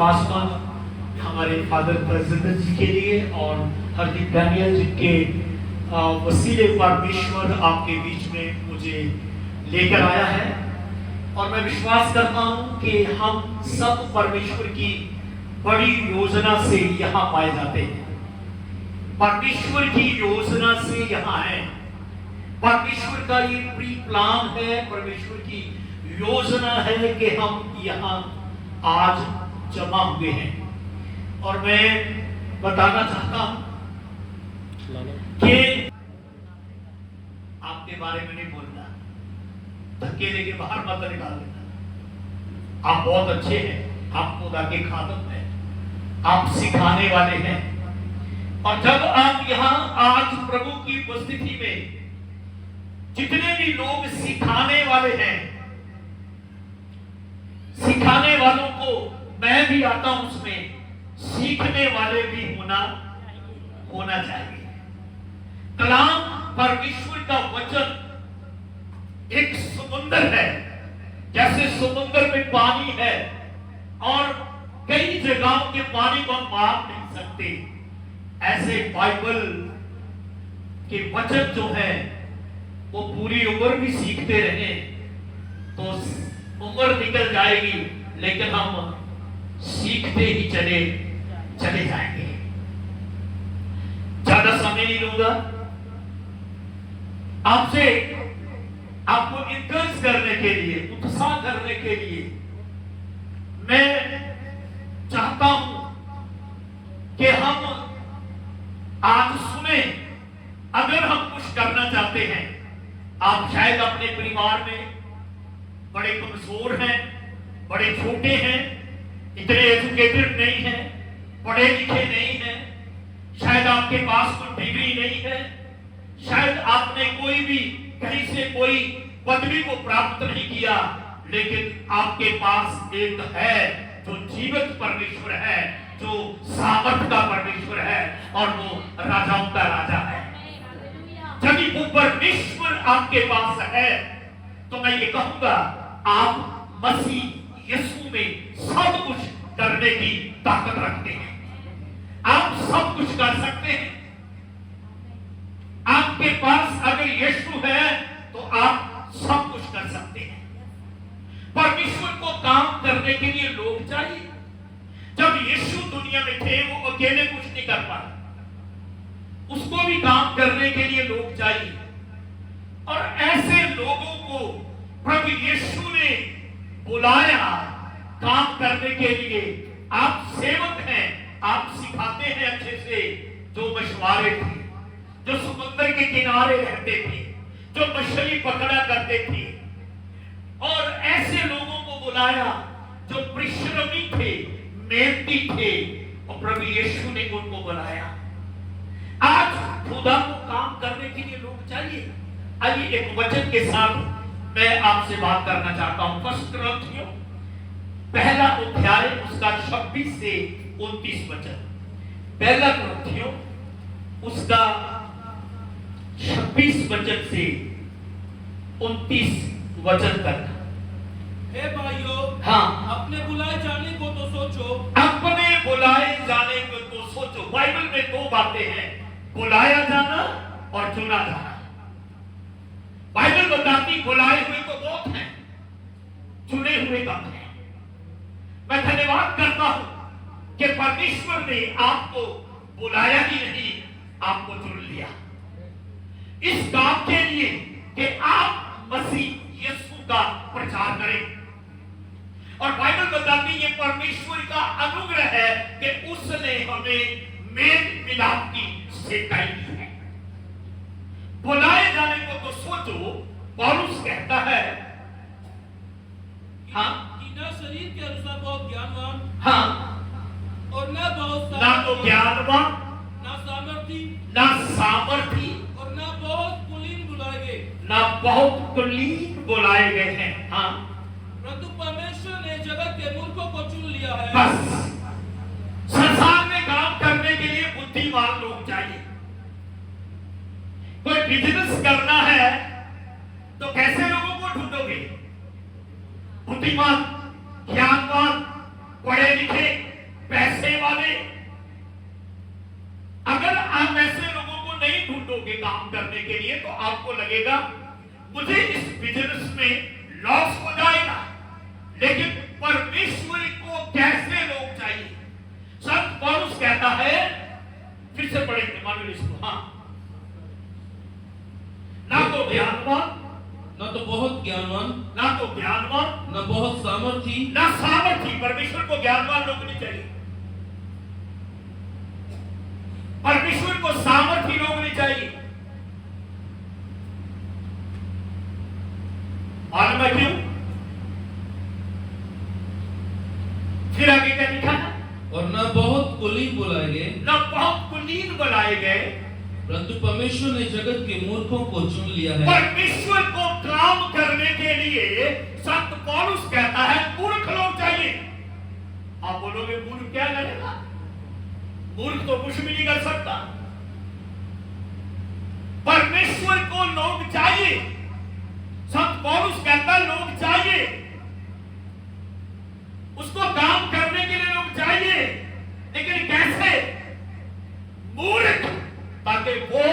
पासवान हमारे father president जी के लिए और हरदीप डैनियल जी के वसीले परमेश्वर आपके बीच में मुझे लेकर आया है। और मैं विश्वास करता हूं कि हम सब परमेश्वर की बड़ी योजना से यहाँ पाए जाते हैं। परमेश्वर की योजना से यहाँ है। परमेश्वर का ये प्री प्लान है, परमेश्वर की योजना है कि हम यहाँ आज जमा हुए हैं। और मैं बताना चाहता हूं कि आपके बारे में नहीं बोलना, धक्के लेके बाहर मत निकाल देना। आप बहुत अच्छे हैं, आप खुदा के खादम हैं, आप सिखाने वाले हैं। और जब आप यहाँ आज प्रभु की उपस्थिति में जितने भी लोग सिखाने वाले हैं, सिखाने वालों को मैं भी आता हूं, उसमें सीखने वाले भी होना चाहिए। कलाम परमेश्वर का वचन एक समुद्र है, जैसे समुद्र में पानी है और कई जगहों के पानी को हम माप नहीं सकते, ऐसे बाइबल के वचन जो है वो पूरी उम्र भी सीखते रहे तो उम्र निकल जाएगी, लेकिन हम सीखते ही चले जाएंगे। ज्यादा समय नहीं लूंगा, आपको इंकरेज करने के लिए, उत्साह करने के लिए मैं चाहता हूं कि हम आज सुने। अगर हम कुछ करना चाहते हैं, आप शायद अपने परिवार में बड़े कमजोर हैं, बड़े छोटे हैं, इतने एजुकेटेड नहीं हैं, पढ़े लिखे नहीं हैं, शायद आपके पास कोई डिग्री नहीं है, शायद आपने कोई भी कहीं से कोई पदवी को प्राप्त नहीं किया, लेकिन आपके पास एक है जो जीवित परमेश्वर है, जो सामर्थ का परमेश्वर है, और वो राजाओं का राजा है। यदि वो परमेश्वर आपके पास है तो मैं ये कहूंगा, आप मसीह यीशु में सब कुछ करने की ताकत रखते हैं। आप सब कुछ कर सकते हैं। आपके पास अगर यीशु है तो आप सब कुछ कर सकते हैं। परमेश्वर को काम करने के लिए लोग चाहिए। जब यीशु दुनिया में थे वो अकेले कुछ नहीं कर पाए, उसको भी काम करने के लिए लोग चाहिए। और ऐसे लोगों को प्रभु यीशु ने बुलाया काम करने के लिए। आप सेवक हैं, आप सिखाते हैं अच्छे से। जो मछुआरे थे, जो समुद्र के किनारे रहते थे, जो मछली पकड़ा करते थे, और ऐसे लोगों को बुलाया जो परिश्रमी थे, मेहनती थे, और प्रभु यीशु ने उनको बुलाया। आज खुदा को काम करने के लिए लोग चाहिए। आइए एक वचन के साथ मैं आपसे बात करना चाहता हूं। फर्स्ट कुरिन्थियों पहला अध्याय उसका 26 से 29 वचन। पहला कुरिन्थियों उसका 26 वचन से 29 वचन तक। हे भाइयों, हाँ, अपने बुलाए जाने को तो सोचो। अपने बुलाए जाने को तो सोचो। बाइबल में दो बातें हैं, बुलाया जाना और चुना जाना। बाइबल बताती बुलाए हुए तो बहुत हैं, चुने हुए कम हैं। मैं धन्यवाद करता हूं कि परमेश्वर ने आपको बुलाया ही नहीं, आपको चुन लिया इस काम के लिए कि आप मसीह यीशु का प्रचार करें। और बाइबल बताती है परमेश्वर का अनुग्रह है कि उसने हमें मेल मिलाप की सिखाई दी है। बुलाए जाने को तो सोचो। पौलुस कहता है, हाँ, कि न शरीर के अनुसार बहुत ज्ञानवान, हाँ, और न बहुत ना तो ज्ञानवान, न सामर्थी, ना सामर्थी, और न बहुत कुलीन बुलाए गए, ना बहुत कुलीन बुलाए गए हैं। हाँ, परंतु परमेश्वर ने जगत के मूर्खों को चुन लिया है। बस संसार में काम करने के लिए बुद्धिमान लोग चाहिए। कोई बिजनेस करना है तो कैसे लोगों को ढूंढोगे? बुद्धिमान, ज्ञानवान, पढ़े लिखे, आपको लगेगा मुझे इस बिजनेस में लॉस हो जाएगा, लेकिन परमेश्वर को कैसे लोग चाहिए? संत पौलुस कहता है, फिर से पढ़ेंगे मानो इसको, हाँ, ना तो ज्ञानवान, न तो बहुत ज्ञानवान, ना तो ज्ञानवान, न बहुत सामर्थी, ना सामर्थी। परमेश्वर को ज्ञानवान लोग नहीं चाहिए, परमेश्वर को सामर्थी लोग नहीं चाहिए। मालूम है क्यों? फिर आगे क्या लिखा है? और न बहुत कुलीन बुलाए गए, न बहुत कुलीन बुलाए गए, परंतु परमेश्वर ने जगत के मूर्खों को चुन लिया है। परमेश्वर को काम करने के लिए संत पौलुस कहता है मूर्ख लोग चाहिए। आप बोलोगे मूर्ख क्या करेगा? मूर्ख तो कुछ भी नहीं कर सकता। परमेश्वर को लोग चाहिए। संत पौलुस कहता है लोग चाहिए, उसको काम करने के लिए लोग चाहिए, लेकिन कैसे? मूर्ख, ताकि वो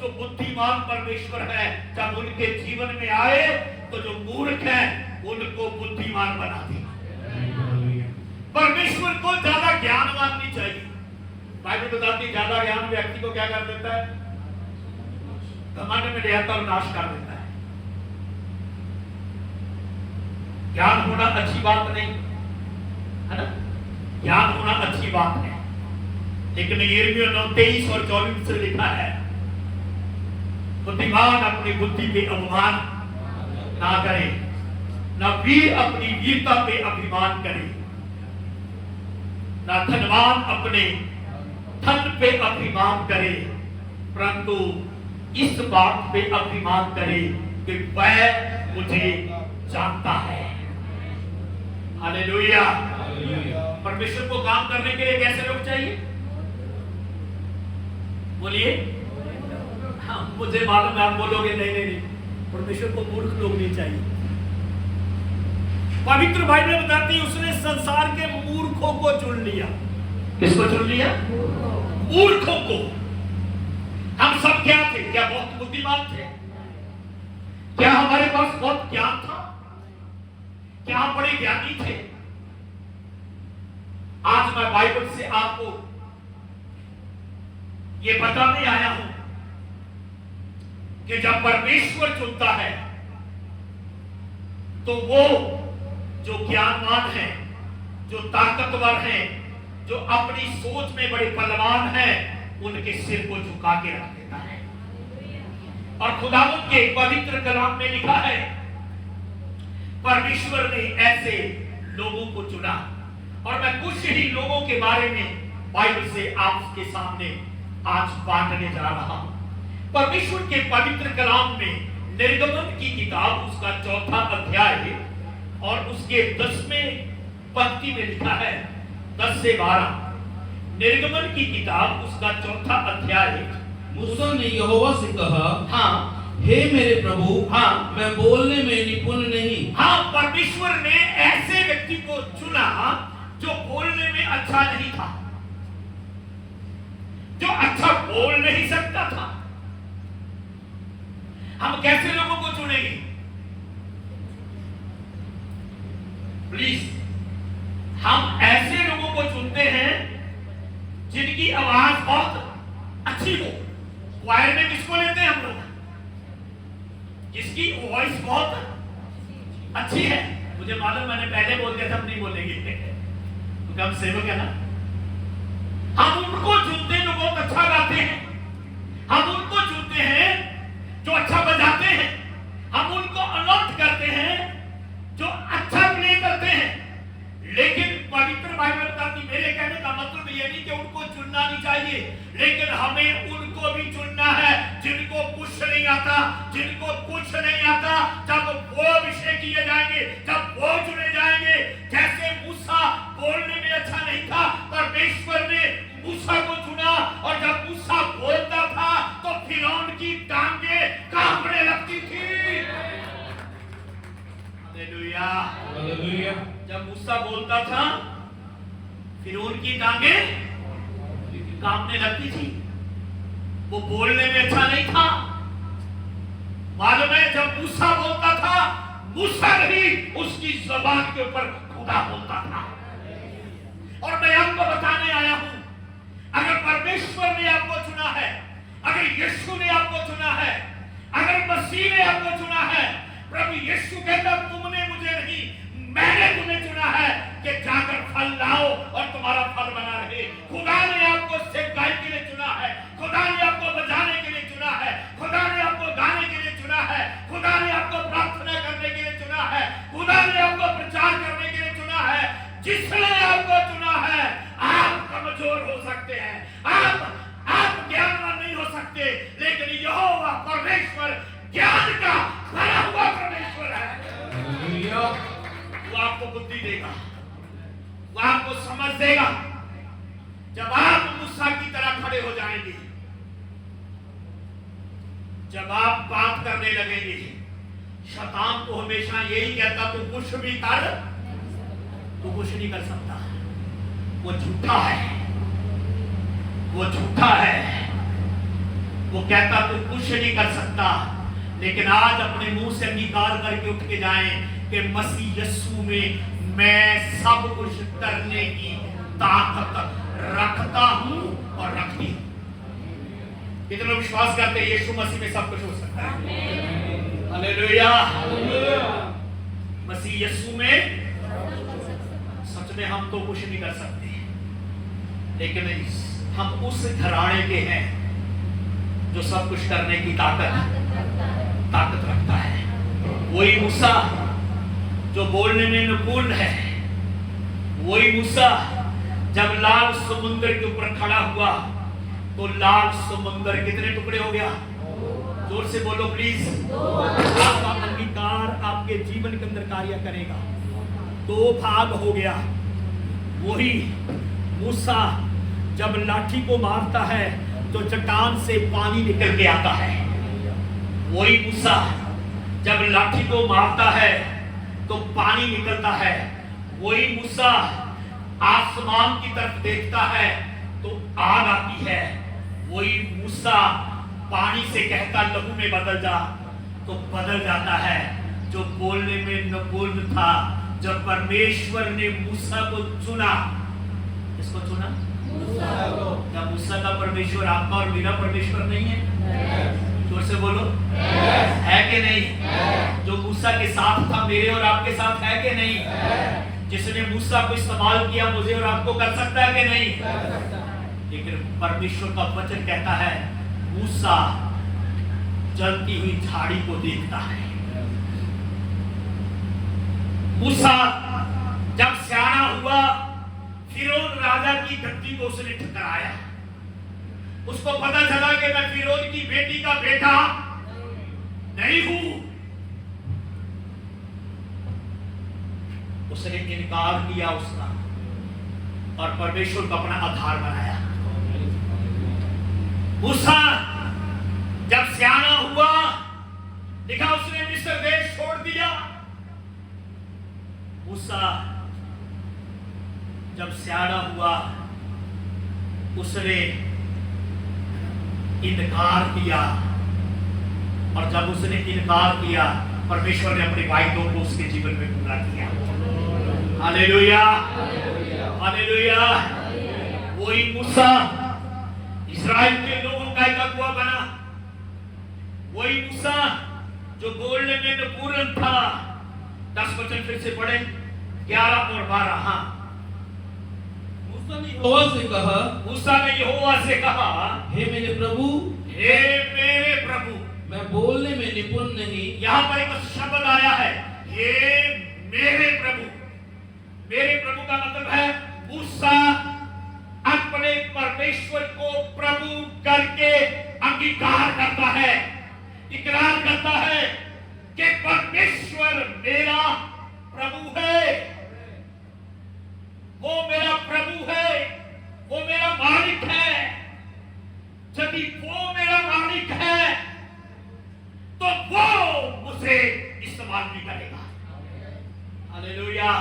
जो बुद्धिमान परमेश्वर है जब उनके जीवन में आए तो जो मूर्ख है उनको बुद्धिमान बना दे। परमेश्वर को ज्यादा ज्ञानवान नहीं चाहिए। बाइबल बताती है ज्यादा ज्ञान व्यक्ति को क्या कर देता है? घमंड में ले आता और नाश कर देता है। ज्ञान होना अच्छी बात नहीं है ना, ज्ञान होना अच्छी बात है, लेकिन यिर्मयाह 9:23 और 24 से लिखा है, बुद्धिमान अपनी बुद्धि पे अभिमान ना करे, ना वीर अपनी वीरता पे अभिमान करे, ना धनवान अपने धन पे अभिमान करे, परंतु इस बात पे अभिमान करे कि वह मुझे जानता है। हालेलुया। परमेश्वर को काम करने के लिए कैसे लोग चाहिए? बोलिए। हाँ, मुझे मालूम है आप बोलोगे नहीं नहीं नहीं, परमेश्वर को मूर्ख लोग नहीं चाहिए। पवित्र बाइबल बताती है उसने संसार के मूर्खों को चुन लिया। किसको चुन लिया? मूर्खों को। हम सब क्या थे? क्या बहुत बुद्धिमान थे? क्या हमारे पास बहुत ज्ञान था? क्या हम बड़े ज्ञानी थे? आज मैं बाइबल से आपको ये बताने आया हूं कि जब परमेश्वर चुनता है तो वो जो ज्ञानवान है, जो ताकतवर है, जो अपनी सोच में बड़े बलवान है, उनके सिर को झुका के रख देता है। और खुदावंद के पवित्र कलाम में लिखा है परमेश्वर ने ऐसे लोगों को चुना। और मैं कुछ ही लोगों के बारे में बाइबल से आपके सामने आज बांटने जा रहा हूं। परमेश्वर के पवित्र कलाम में निर्गमन की किताब उसका 4था अध्याय और उसके 10वें पंक्ति में लिखा है 10 से 12। निर्गमन की किताब उसका 4था अध्याय। मूसा ने यहोवा से कहा, हाँ, हे मेरे प्रभु, हाँ, मैं बोलने में निपुण नहीं। हाँ, परमेश्वर ने ऐसे व्यक्ति को चुना जो बोलने में अच्छा नहीं था, जो अच्छा बोल नहीं सकता था। हम कैसे लोगों को चुनेंगे? प्लीज, हम ऐसे लोगों को चुनते हैं जिनकी आवाज बहुत अच्छी हो। क्वायर में किसको लेते हैं हम लोग? जिसकी वॉइस बहुत अच्छी है। मुझे मालूम, मैंने पहले बोल दिया था हम नहीं बोलेंगे तो हम सेवक है ना। हम उनको चुनते हैं जो बहुत अच्छा गाते हैं, हम उनको चुनते हैं जो अच्छा बजाते हैं, हम उनको अलॉट करते हैं जो अच्छा प्ले करते हैं। लेकिन पवित्र बाइबल बताती, मेरे कहने का मतलब ये नहीं कि उनको चुनना नहीं चाहिए, लेकिन हमें उनको भी चुनना है जिनको कुछ नहीं आता, जिनको कुछ नहीं आता। जब वो अभिषेक किए जाएंगे, जब वो चुने जाएंगे, जैसे मूसा बोलने में अच्छा नहीं था, परमेश्वर ने मूसा को चुना और जब मूसा बोलता था तो फिरौन की टांगे कांपने लगती थी। Hallelujah, hallelujah. जब मूसा बोलता था फिरौन की टांगे कांपने लगती थी। वो बोलने में अच्छा नहीं था, मालूम है जब मूसा बोलता था, मूसा नहीं, उसकी जुबान के ऊपर खुदा बोलता था। और मैं आपको बताने आया हूं, अगर परमेश्वर ने आपको चुना है, अगर यीशु ने आपको चुना है, अगर मसीह ने आपको चुना है, प्रभु यीशु कहता तुमने मुझे नहीं, मैंने तुम्हें चुना है कि जाकर फल लाओ और तुम्हारा फल बना रहे। खुदा ने आपको सेवकाई के लिए चुना है, खुदा ने आपको बजाने के लिए चुना है, खुदा ने आपको गाने के लिए चुना है, खुदा ने आपको प्रार्थना करने के लिए चुना है, खुदा ने आपको प्रचार करने के लिए चुना है। जिसने आपको चुना है, आप कमजोर हो सकते हैं, आप ज्ञानवान नहीं हो सकते, लेकिन यहोवा परमेश्वर ज्ञान का भरा हुआ परमेश्वर है। वो आपको बुद्धि देगा, वो आपको समझ देगा। जब आप मूसा की तरह खड़े हो जाएंगे, जब आप बात करने लगेंगे, शैतान तो हमेशा यही कहता तू कुछ भी कर, तू कुछ नहीं कर सकता, वो झूठा है, वो झूठा है, वो कहता तू कुछ नहीं कर सकता। लेकिन आज अपने मुंह से अंगीकार करके उठ के जाएं कि मसीह यीशु में मैं सब कुछ करने की ताकत रखता हूं और रखती हूं। कितने विश्वास करते हैं यीशु मसीह में सब कुछ हो सकता है? हालेलुया। मसीह यीशु में सच में हम तो कुछ नहीं कर सकते, लेकिन हम उस घराने के हैं जो सब कुछ करने की ताकत रखता है। वही मूसा जो बोलने में निपुण है, वही मूसा जब लाल समुद्र के ऊपर खड़ा हुआ तो लाल समुद्र कितने टुकड़े हो गया? जोर से बोलो प्लीज। आपका अंगीकार आपके जीवन के अंदर कार्य करेगा। 2 भाग हो गया। वही मूसा जब लाठी को मारता है तो चट्टान से पानी निकल के आता है। वही मूसा जब लाठी को मारता है तो पानी निकलता है। वही मूसा आसमान की तरफ देखता है तो आग आती है। वही मूसा पानी से कहता लहू में बदल जा, तो बदल जाता है। जो बोलने में निपुण था, जब परमेश्वर ने मूसा को चुना, किसको चुना? क्या मूसा का परमेश्वर आपका और मेरा परमेश्वर नहीं है? जोर से बोलो, है कि नहीं? जो मूसा के साथ था मेरे और आपके साथ है कि नहीं? जिसने मूसा को इस्तेमाल किया मुझे और आपको कर सकता है कि नहीं? लेकिन परमेश्वर का वचन कहता है मूसा जलती हुई झाड़ी को देखता है। मूसा जब सियाना हुआ, फिरौन राजा की गद्दी को उसने ठुकराया। उसको पता चला कि मैं फिरौन की बेटी का बेटा नहीं हूं। उसने इनकार किया उसका और परमेश्वर को अपना आधार बनाया। मूसा जब सियाना हुआ, देखा उसने मिस्र देश छोड़ दिया। मूसा जब सियाना हुआ, उसने इनकार किया, और जब उसने इनकार किया, परमेश्वर ने अपने वायदों को उसके जीवन में पूरा किया। Hallelujah, hallelujah. वही मूसा इस्राएल के लोगों का एक अगुआ बना। वही मूसा जो बोलने में निपुण था। 10 वचन फिर से पढ़े, 11 और 12। हाँ, मूसा ने यहोवा से कहा, मूसा ने यहोवा से कहा, हे मेरे प्रभु, हे मेरे प्रभु। मैं बोलने में निपुण नहीं। यहाँ पर एक शब्द आया है, हे मेरे प्रभु। मेरे प्रभु का मतलब है मूसा अपने परमेश्वर को प्रभु करके अंगीकार करता है, इकरार करता है कि परमेश्वर मेरा प्रभु है, वो मेरा प्रभु है, वो मेरा मालिक है। यदि वो मेरा मालिक है तो वो मुझे इस्तेमाल भी करेगा। हालेलुया।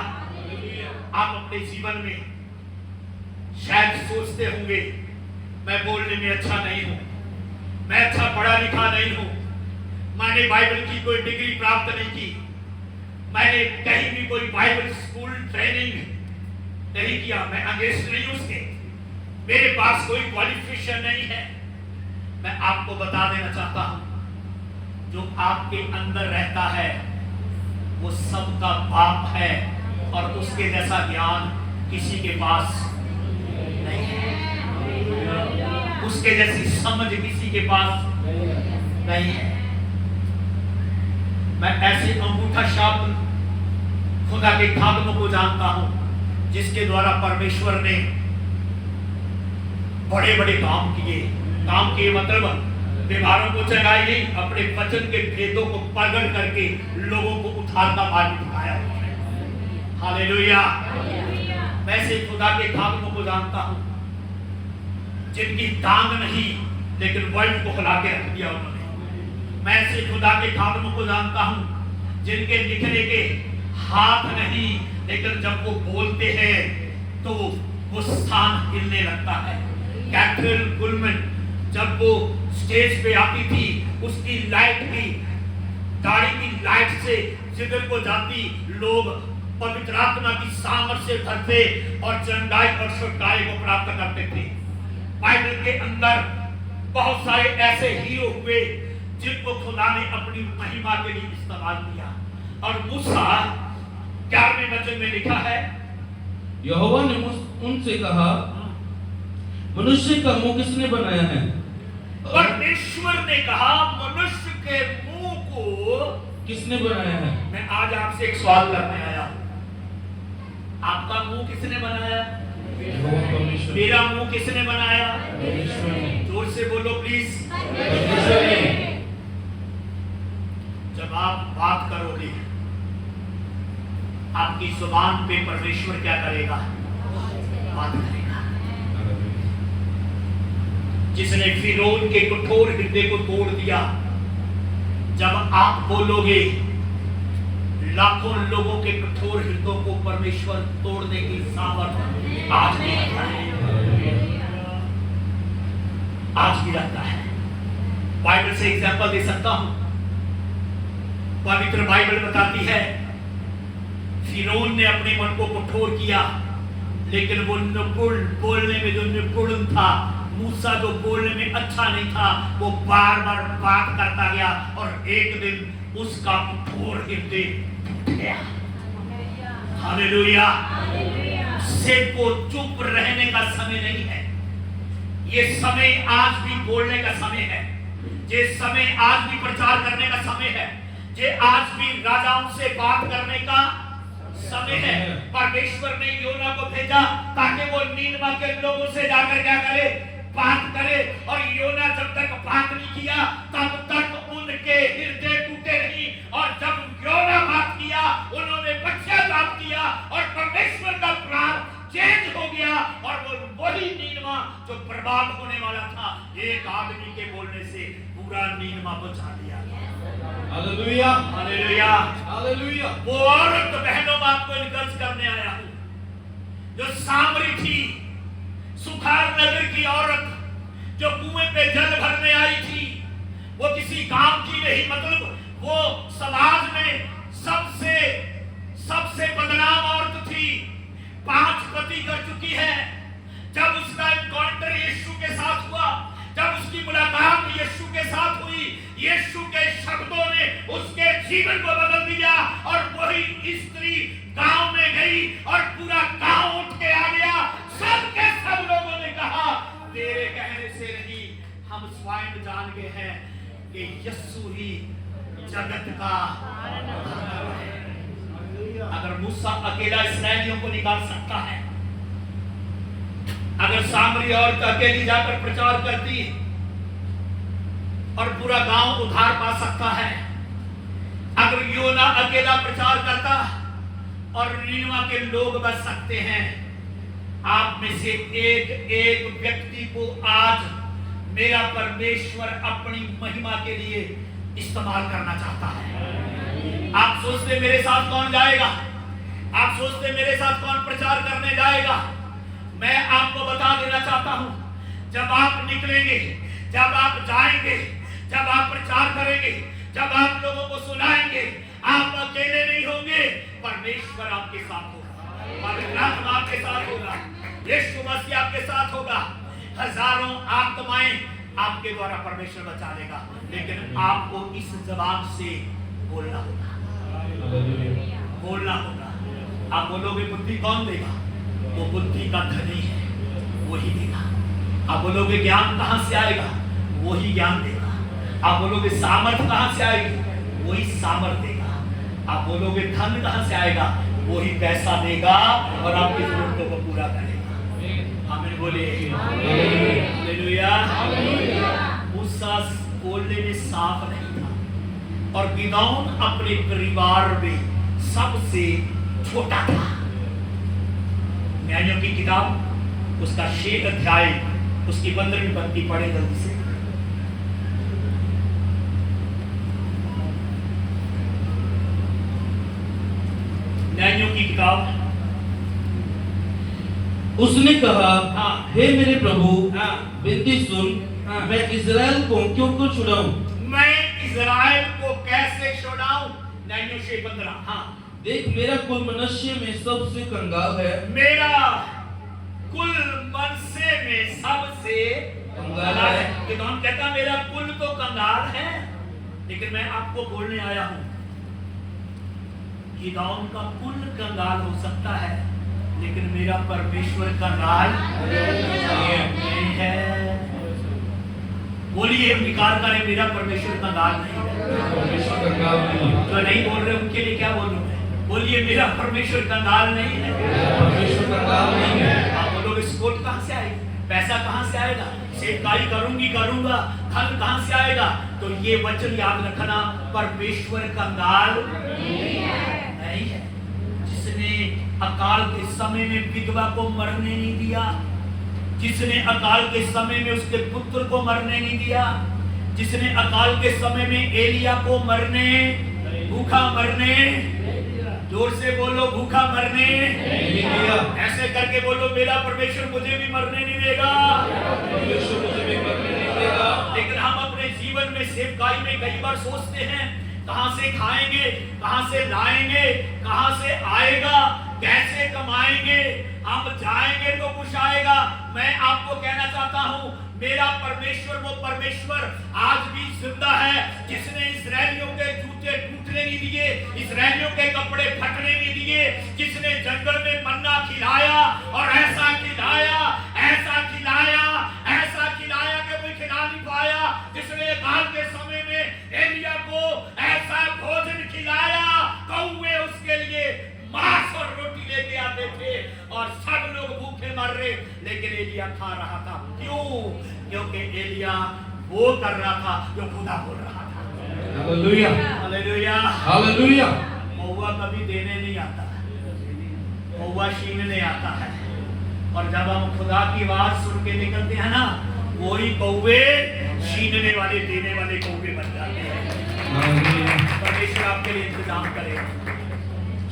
आप अपने जीवन में शायद सोचते होंगे मैं बोलने में अच्छा नहीं हूं, मैं अच्छा पढ़ा लिखा नहीं हूं, मैंने बाइबल की कोई डिग्री प्राप्त नहीं की, मैंने कहीं भी कोई बाइबल स्कूल ट्रेनिंग नहीं किया, मैं अगेंस्ट नहीं उसके, मेरे पास कोई क्वालिफिकेशन नहीं है। मैं आपको बता देना चाहता हूं, जो आपके अंदर रहता है वो सबका बाप है और उसके जैसा ज्ञान किसी के पास नहीं है, उसके जैसी समझ किसी के पास नहीं है। मैं ऐसे अंगूठा छाप खुदा के खादमों को जानता हूं जिसके द्वारा परमेश्वर ने बड़े बड़े काम किए मतलब व्यवहारों को चढ़ाई नहीं, अपने वचन के भेदों को प्रकट करके लोगों को उठाता मार्ग दिखाया। हालेलुया। मैं से खुदा के खादमों को जानता हूं जिनकी टांग नहीं लेकिन वर्ल्ड को हिला के रख दिया उन्होंने। मैं से खुदा के खादमों को जानता हूं जिनके लिखने के हाथ नहीं लेकिन जब वो बोलते हैं तो वो स्थान हिलने लगता है। कैथरीन कुलमैन जब वो स्टेज पे आती थी, उसकी लाइट की दाढ़ी की लाइट से जिधर को जाती लोग पवित्र आत्मा की सामर्थ से भरते और चंगाई और छुटकारे को प्राप्त करते थे। बाइबल के अंदर बहुत सारे ऐसे हीरो हुए जिनको खुदा ने अपनी महिमा के लिए इस्तेमाल किया। और मूसा 11वें वचन में लिखा है, यहोवा ने उनसे कहा, मनुष्य का मुंह किसने बनाया है? परमेश्वर ने कहा, मनुष्य के मुंह को किसने बनाया है? मैं आज आपसे एक सवाल करने आया हूं, आपका मुंह किसने बनाया? मेरा मुंह किसने बनाया? जोर से बोलो प्लीज। जब आप बात करोगे आपकी जुबान पे परमेश्वर क्या करेगा? बात करेगा। जिसने फिरौन के कठोर हृदय को तोड़ दिया, जब आप बोलोगे लाखों लोगों के कठोर हृदयों को परमेश्वर तोड़ने की सामर्थ आज भी रखता है, आज भी रखता है। बाइबल से एग्जांपल दे सकता हूं। पवित्र बाइबल बताती है फिरौन ने अपने मन को कठोर किया, लेकिन वो निपुण बोलने में जो निपुण था, मूसा जो बोलने में अच्छा नहीं था, वो बार बार बात करता गया और एक दिन उसका कठोर हृदय टूट गया। हालेलुया। सिर्फ को चुप रहने का समय नहीं है, ये समय आज भी बोलने का समय है, ये समय आज भी प्रचार करने का समय है, ये आज भी राजाओं से बात करने का समय है। परमेश्वर ने योना को भेजा ताकि वो नीनवा के लोगों से जाकर क्या करे? बात करे। और योना जब तक बात नहीं किया तब तक उनके हृदय टूटे नहीं, और जब योना बात किया उन्होंने पश्चाताप किया और परमेश्वर का प्राण चेंज हो गया और वो वही नीनवा जो बर्बाद होने वाला था, एक आदमी के बोलने से पूरा नीनवा बचा लिया। Hallelujah, hallelujah, hallelujah. वो औरत बहनों में आपको इनकरेज करने आया हूं, जो सामरी थी, सुखार नगर की औरत जो कुएं पे जल भरने आई थी, वो किसी काम की नहीं, मतलब वो समाज में सबसे बदनाम औरत थी, 5 पति कर चुकी है। जब उसका एनकाउंटर यीशु के साथ हुआ, जब उसकी मुलाकात यीशु के साथ हुई, यीशु के शब्दों ने उसके जीवन को बदल दिया और वही स्त्री गांव में गई और पूरा गांव उठ के आ गया। सबके सब लोगों ने कहा, तेरे कहने से नहीं, हम स्वयं जान गए हैं कि यीशु ही जगत का उद्धारकर्ता है। अगर मूसा अकेला इस्राएलियों को निकाल सकता है, अगर सामरी औरत अकेली जाकर प्रचार करती और पूरा गांव उद्धार पा सकता है, अगर योना अकेला प्रचार करता और नीनवा के लोग बच सकते हैं, आप में से एक व्यक्ति को आज मेरा परमेश्वर अपनी महिमा के लिए इस्तेमाल करना चाहता है। आप सोचते मेरे साथ कौन जाएगा? आप सोचते मेरे साथ कौन प्रचार करने जाएगा? मैं आपको बता देना चाहता हूं, जब आप निकलेंगे, जब आप जाएंगे, जब आप प्रचार करेंगे, जब आप लोगों को सुनाएंगे, आप अकेले नहीं होंगे, परमेश्वर आपके साथ होगा, पवित्र आत्मा आपके साथ होगा, यीशु मसीह आपके साथ होगा। हजारों आत्माएं आपके द्वारा परमेश्वर बचा लेगा, लेकिन आपको इस जबान से बोलना होगा, बोलना होगा। आप बोलोगे बुद्धि कौन देगा? वो बुद्धि का धनी है, वही देगा। आप बोलोगे ज्ञान कहां से आएगा? वही ज्ञान देगा। आप बोलोगे सामर्थ कहां से आएगी? वही सामर्थ देगा। आप बोलोगे धन कहां से आएगा? वही पैसा देगा और आपकी जरूरतों को पूरा करेगा। आमीन बोले हालेलुया। मूसा बोलने में साफ नहीं था और गिदौन अपने परिवार में सबसे छोटा था। न्यायों की किताब उसका 6 अध्याय उसकी 15वीं पंक्ति पढ़े जल्दी से। न्यायों की किताब। उसने कहा, हाँ। हे मेरे प्रभु, हाँ। विनती सुन, हाँ। मैं इज़राइल को क्यों को छुड़ाऊं? मैं इज़राइल को कैसे छुड़ाऊं? न्यायों 6:15। हाँ। देख, मेरा कुल मनुष्य में सबसे कंगाल है। मेरा कुल मनुष्य में सबसे कंगाल है। गिदौन कहता मेरा कुल तो कंगाल है, लेकिन मैं आपको बोलने आया हूं, गिदौन का कुल कंगाल हो सकता है, लेकिन मेरा परमेश्वर कंगाल नहीं है। बोलिए, विकार करें, मेरा परमेश्वर कंगाल नहीं है। जो नहीं बोल रहे उनके लिए क्या बोलूं मैं? बोलिए, मेरा परमेश्वर कंगाल नहीं है। आप बोलोगे स्पोर्ट कहां से आएगी? पैसा कहां से आएगा? सेवकाई करूंगा, धन कहां से आएगा? तो ये वचन याद रखना, परमेश्वर कंगाल नहीं है। जिसने अकाल के समय में विधवा को मरने नहीं दिया, जिसने अकाल के समय में उसके पुत्र को मरने नहीं दिया, जिसने अकाल के समय में एलिया को मरने, भूखा मरने, जोर से बोलो भूखा मरने, ऐसे करके बोलो मेरा परमेश्वर मुझे भी मरने नहीं देगा। लेकिन हम अपने जीवन में सेवकाई में कई बार सोचते हैं, कहां से खाएंगे, कहां से लाएंगे, कहां से आएगा, कैसे कमाएंगे, हम जाएंगे तो कुछ आएगा। मैं आपको कहना चाहता हूं, मेरा परमेश्वर वो परमेश्वर आज भी जिंदा है, जिसने इस्राएलियों के जूते टूटने नहीं दिए, इस्राएलियों के कपड़े फटने नहीं दिए, जिसने जंगल में मन्ना खिलाया और ऐसा खिलाया, ऐसा खिलाया, ऐसा खिलाया कि कोई खिला नहीं पाया, जिसने काल के समय में एलिया को ऐसा भोजन खिलाया, कौवे उसके लिए मांस और रोटी लेके आते थे और सब लोग भूखे मर रहे, लेकिन एलिया खा रहा था। क्यों? क्योंकि एलिया वो कर रहा था जो खुदा बोल रहा था। Hallelujah, hallelujah, hallelujah. कौवा कभी देने नहीं आता, कौवा छीनने आता है। और जब हम खुदा की आवाज सुन के निकलते हैं ना, वही कौवे छीनने वाले, देने वाले कौवे बन जाते हैं। परमेश्वर आपके लिए इंतजाम करेगा।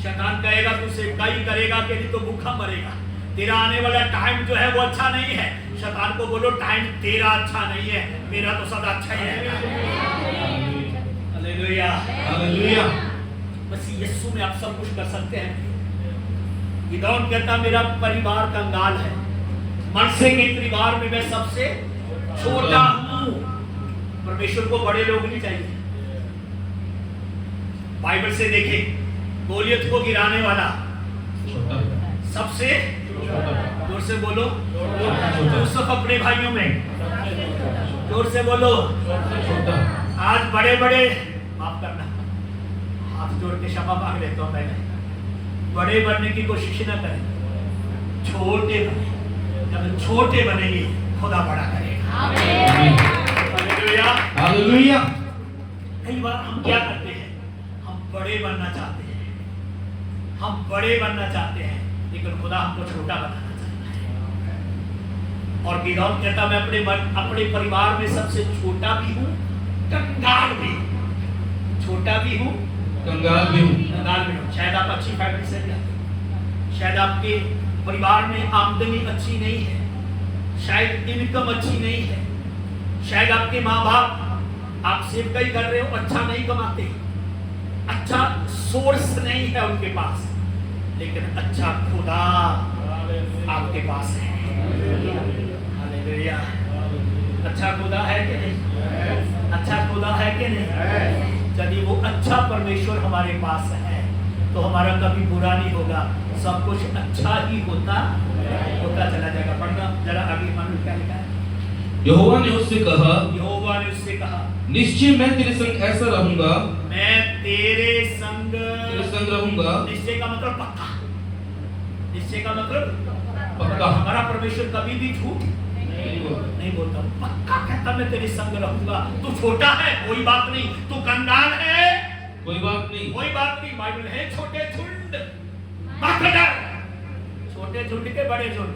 शैतान कहेगा तू सेवकाई करेगा कि नहीं तो भूखा मरेगा, तेरा आने वाला टाइम जो है वो अच्छा नहीं है। शैतान को बोलो टाइम तेरा अच्छा नहीं है, मेरा तो सदा अच्छा ही है। Hallelujah, hallelujah. बस यीशु में आप सब कुछ कर सकते हैं। गिदौन कहता मेरा परिवार कंगाल है, मनसे के परिवार में मैं सबसे छोटा हूं। परमेश्वर को बड़े लोग नहीं चाहिए। बाइबल से देखें, गोलियत को गिराने वाला सबसे जोर से बोलो, यूसुफ अपने भाइयों में, जोर से बोलो, आज बड़े बड़े, माफ करना, हाथ जोड़ के क्षमा मांग लेता हूं, मैं बड़े बनने की कोशिश न करें, छोटे बने। जब छोटे बनेंगे खुदा बड़ा करेगा। Hallelujah, hallelujah. कई बार हम क्या करते हैं, हम बड़े बनना चाहते हैं, हम बड़े बनना चाहते हैं, लेकिन खुदा हमको छोटा बनाना चाहता है। और गिदौन कहता मैं अपने परिवार में सबसे छोटा भी हूं, कंगाल भी, छोटा भी हूं, कंगाल भी हूं। शायद आप अच्छी फैमिली से नहीं आते, शायद आपके परिवार में आमदनी अच्छी नहीं है, शायद इनकम अच्छी नहीं है, शायद आपके माँ बाप आप सेवकाई कर रहे हो, अच्छा नहीं कमाते, अच्छा सोर्स नहीं है उनके पास, लेकिन अच्छा खुदा आपके पास है। हालेलुया। अच्छा खुदा है कि नहीं? अच्छा खुदा है कि नहीं? यदि वो अच्छा परमेश्वर हमारे पास है तो हमारा कभी बुरा नहीं होगा, सब कुछ अच्छा ही होता चला जाएगा। पढ़ना जरा आगे, मानो क्या लिखा है। यहोवा ने उससे कहा, यहोवा ने उससे कहा, निश्चय मैं तेरे संग ऐसा रहूंगा, मैं तेरे संग रहूंगा। निश्चय का मतलब पक्का, निश्चय का मतलब पक्का। हमारा परमेश्वर कभी भी झूठ नहीं बोलता, पक्का कहता मैं तेरे संग रहूंगा। तू छोटा है कोई बात नहीं, तू कंगाल है कोई बात नहीं, कोई बात नहीं। बाइबल है छोटे झुंड छोटे झुंड के बड़े झुंड।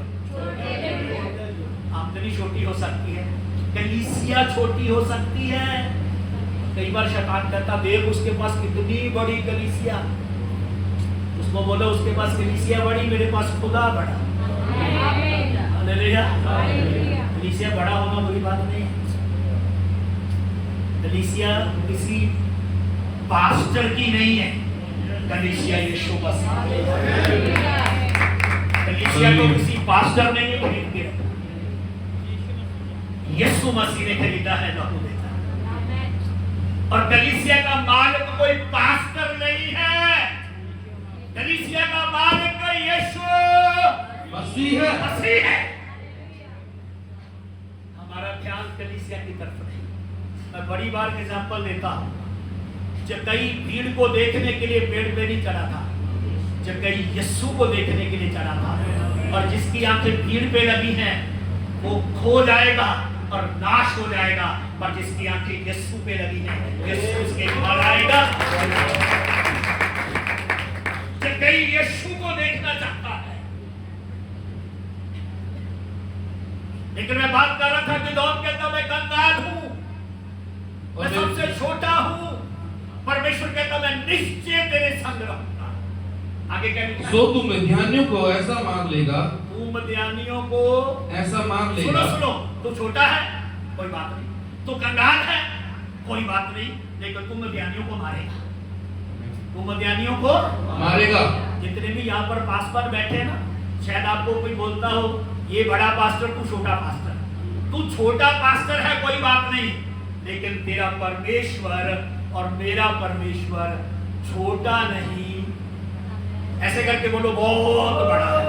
आमदनी छोटी हो सकती है, कलीसिया छोटी हो सकती है। कई बार शैतान कहता देख उसके पास कितनी बड़ी कलीसिया, उसको बोलो उसके पास कलीसिया बड़ी, मेरे पास खुदा बड़ा। हालेलुया। कलीसिया बड़ा होना बुरी बात नहीं है। कलीसिया किसी पास्टर की नहीं है, कलीसिया यीशु मसीह। कलीसिया को किसी पास्टर ने नहीं खरीद के रखा, यीशु मसीह ने खरीदा है, लहू देता है। और कलीसिया का मालिक कोई पास्टर नहीं है, कलीसिया का मालिक यीशु मसीह है। हमारा ध्यान कलीसिया की तरफ नहीं। मैं बड़ी बार एग्जांपल देता हूं, जक्कई भीड़ को देखने के लिए पेड़ पे नहीं चढ़ा था, जक्कई यीशु को देखने के लिए चढ़ा था। और जिसकी आंखें भीड़ पे लगी हैं वो खो जाएगा और नाश हो जाएगा, पर जिसकी आंखें यीशु पे लगी हैं यीशु उसके घर आएगा। जक्कई यीशु को देखना चाहता है। लेकिन मैं बात कर रहा था कि दौड़ कहता मैं कंगाल हूं, मैं सबसे छोटा हूं। परमेश्वर कहता मैं निश्चय तेरे संग रहूंगा। आगे क्या लिखा है? सो तू मिद्यानियों को ऐसा मार लेगा, तू मिद्यानियों को ऐसा मार लेगा। सुनो सुनो, तू छोटा है कोई बात नहीं, तू कंगाल है कोई बात नहीं, लेकिन तू मिद्यानियों को मारेगा। तू मिद्यानियों को मारेगा। जितने भी यहाँ पर पास पर बैठे हैं ना, शायद आपको कोई बोलता हो ये बड़ा पास्टर तू छोटा पास्टर, तू छोटा पास्टर है कोई बात नहीं, लेकिन तेरा परमेश्वर और मेरा परमेश्वर छोटा नहीं। ऐसे करके बोलो बहुत बड़ा है,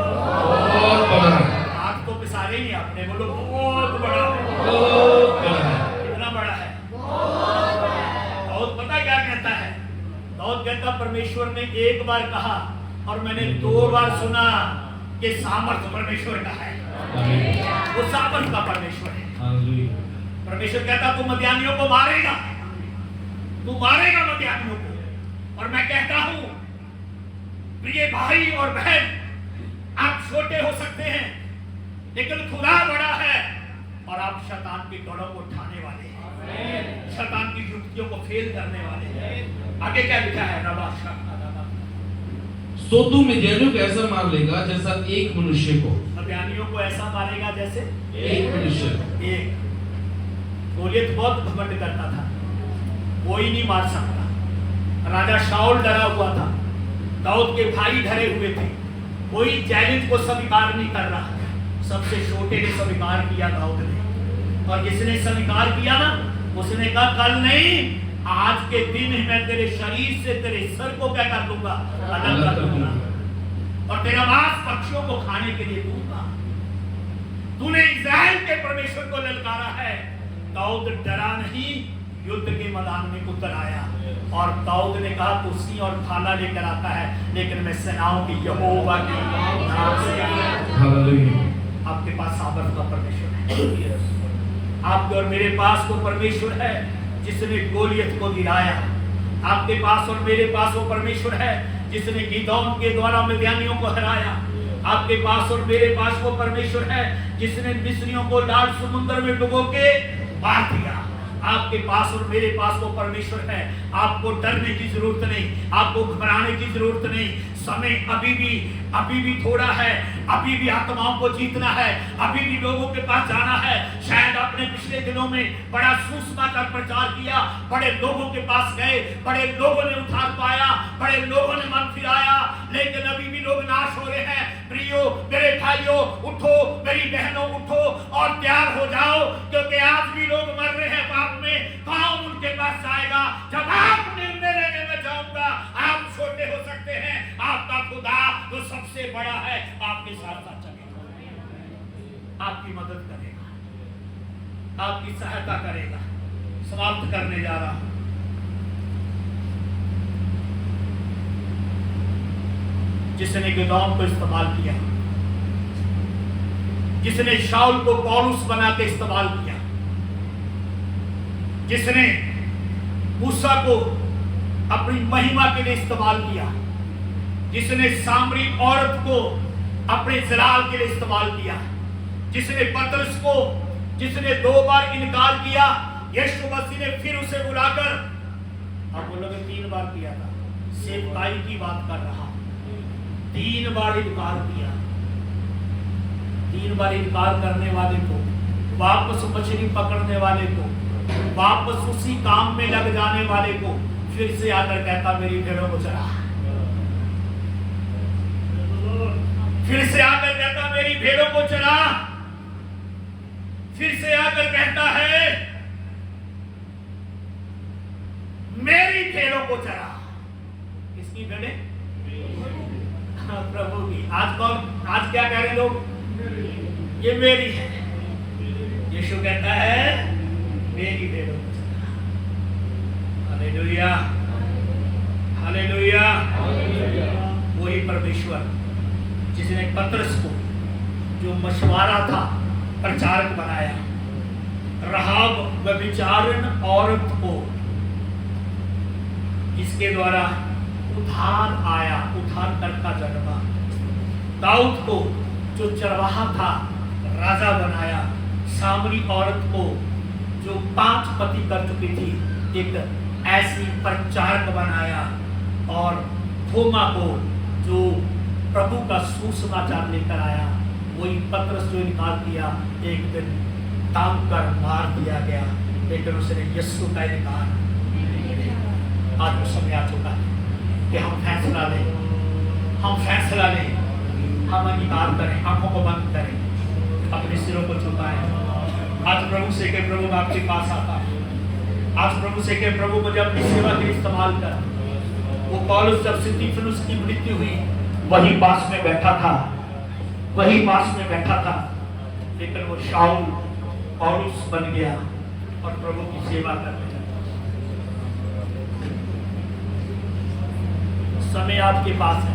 बहुत बड़ा है। हाथ तो पिसारे नहीं आपने, बोलो बहुत बड़ा है, बहुत बड़ा है। कितना बड़ा है? दाऊद पता क्या कहता है? दाऊद कहता परमेश्वर ने एक बार कहा और मैंने 2 बार सुना कि सामर्थ परमेश्वर का है, वो सामर्थ का परमेश्वर है। परमेश्वर कहता तू मिद्यानियों को मारेगा, तू मारेगा मिद्यानियों को। और मैं कहता हूं प्रिय भाई और बहन, आप छोटे हो सकते हैं लेकिन खुदा बड़ा है और आप शैतान की दौड़ों को उठाने वाले हैं, शैतान की युक्तियों को फेल करने वाले हैं। आगे क्या लिखा है? सो तू मिद्यानियों को ऐसा मार लेगा जैसा एक मनुष्य को। मिद्यानियों को ऐसा मारेगा जैसे एक मनुष्य। एक गोलियत बहुत घमंड करता था, कोई नहीं मार सकता। राजा शाऊल डरा हुआ था, दाऊद के भाई डरे हुए थे, कोई चैलेंज को स्वीकार नहीं कर रहा। सबसे छोटे ने स्वीकार किया दाऊद ने, और जिसने स्वीकार किया ना उसने कहा कल नहीं आज के दिन ही मैं तेरे शरीर से तेरे सर को क्या कर दूंगा? अलग कर दूंगा और तेरा मांस पक्षियों को खाने के लिए दूंगा। तूने इस्राएल के परमेश्वर को ललकारा है। दाऊद डरा नहीं, युद्ध के मैदान में उतर आया और दाऊद ने कहा तू सिंह और भाला लेकर आता है, लेकिन मैं सेनाओं की यहोवा के नाम से हालेलुया। आपके पास सामर्थ का परमेश्वर है, आपके और मेरे पास वो परमेश्वर है जिसने गोलियत को गिराया। आपके पास और मेरे पास वो परमेश्वर है जिसने गिदोन के द्वारा मिद्यानियों को हराया। आपके पास और मेरे पास वो परमेश्वर है जिसने मिस्रियों को लाल समुद्र में डुबो के मार दिया। आपके पास और मेरे पास वो परमेश्वर है। आपको डरने की जरूरत नहीं, आपको घबराने की जरूरत नहीं। समय अभी भी थोड़ा है, अभी भी आत्माओं को जीतना है, अभी भी लोगों के पास जाना है। शायद आपने पिछले दिनों में बड़ा सुसमाचार प्रचार किया, बड़े लोगों के पास गए, बड़े लोगों ने उद्धार पाया, बड़े लोगों ने मन फिराया, लेकिन अभी भी लोग नाश हो रहे हैं। प्रियो मेरे भाइयों उठो, मेरी बहनों उठो और तैयार हो जाओ, क्योंकि आज भी लोग मर रहे हैं पाप में। कौन उनके पास जाएगा? जब आप निर्णय लेने में जाऊंगा, आप छोटे हो सकते हैं, आपका खुदा जो सबसे बड़ा है आपके साथ साथ चलेगा, आपकी मदद करेगा, आपकी सहायता करेगा। समाप्त करने जा रहा हूं। जिसने गिदोन को इस्तेमाल किया, जिसने शाऊल को पौलुस बना के इस्तेमाल किया, जिसने मूसा को अपनी महिमा के लिए इस्तेमाल किया, जिसने सामरी औरत को अपने जलाल के लिए इस्तेमाल किया, जिसने पतरस को, जिसने 2 बार इनकार किया, यीशु मसीह ने फिर उसे बुलाकर, आप बोलोगे 3 बार किया था, सेवकाई की बात कर रहा, 3 बार इनकार किया। 3 बार इनकार करने वाले को, वापस मछली पकड़ने वाले को, वापस उसी काम में लग जाने वाले को फिर से आकर कहता मेरी भेड़ों को चरा। फिर से आकर कहता मेरी भेड़ों को चरा। फिर से आकर कहता है मेरी भेड़ों को चरा। किसकी भेड़ें? प्रभु की। आज कौन, आज क्या कह रहे लोग? ये मेरी है। यीशु कहता है मेरी भेड़ों को चरा। Hallelujah, hallelujah. वही परमेश्वर जिसने पतरस को, जो मशवारा था, प्रचारक बनाया, राहाब व्यभिचारिणी औरत को, इसके द्वारा उद्धार आया, उद्धारकर्ता जन्मा। दाऊद को जो चरवाहा था राजा बनाया, सामरी औरत को जो 5 पति कर चुकी थी एक ऐसी प्रचारक बनाया, और थोमा को जो प्रभु का सुसमाचार लेकर आया। वही पतरस जो इनकार किया, एक दिन टांग कर मार दिया गया, लेकिन उसने यीशु का इनकार। आज वो समय आ चुका है कि हम फैसला लें, हम फैसला लें, हम अंगीकार करें, आंखों को बंद करें, अपने सिरों को झुकाएं। आज प्रभु से के प्रभु मैं आपके पास आता हूं। आज प्रभु से के प्रभु मुझे अपनी सेवा के इस्तेमाल कर। वो पौलुस जब स्तिफनुस की मृत्यु हुई, वही पास में बैठा था, वही पास में बैठा था, लेकिन वो शाऊल पौलुस बन गया और प्रभु की सेवा करने लगा। समय आपके पास है,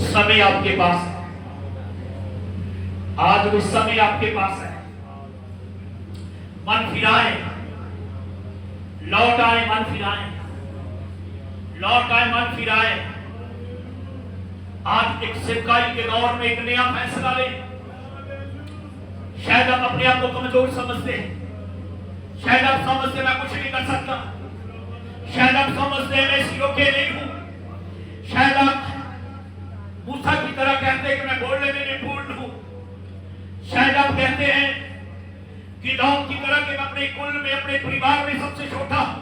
समय आपके पास है। आज वो समय आपके पास है। मन फिराए, लौट आए, मन फिराए, लौट आए, मन फिराए। आज एक सेवकाई के दौर में एक नया फैसला ले। शायद आप अपने आप को कमजोर समझते हैं, शायद आप समझते मैं कुछ नहीं कर सकता, शायद आप समझते हैं मैं इस योग्य नहीं हूं, शायद आप मूसा की तरह कहते हैं कि मैं बोलने में निपुण हूं, शायद आप कहते हैं गिदोन की तरह कि मैं अपने कुल में, अपने परिवार में सबसे छोटा हूं,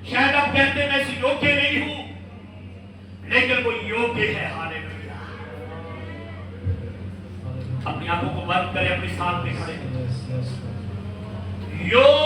शायद आप कहते हैं मैं इस योग्य नहीं हूं, लेकिन वो योग्य है। हालेलुया। अपनी आंखों को बंद करें, अपने साथ में खड़े। योग्य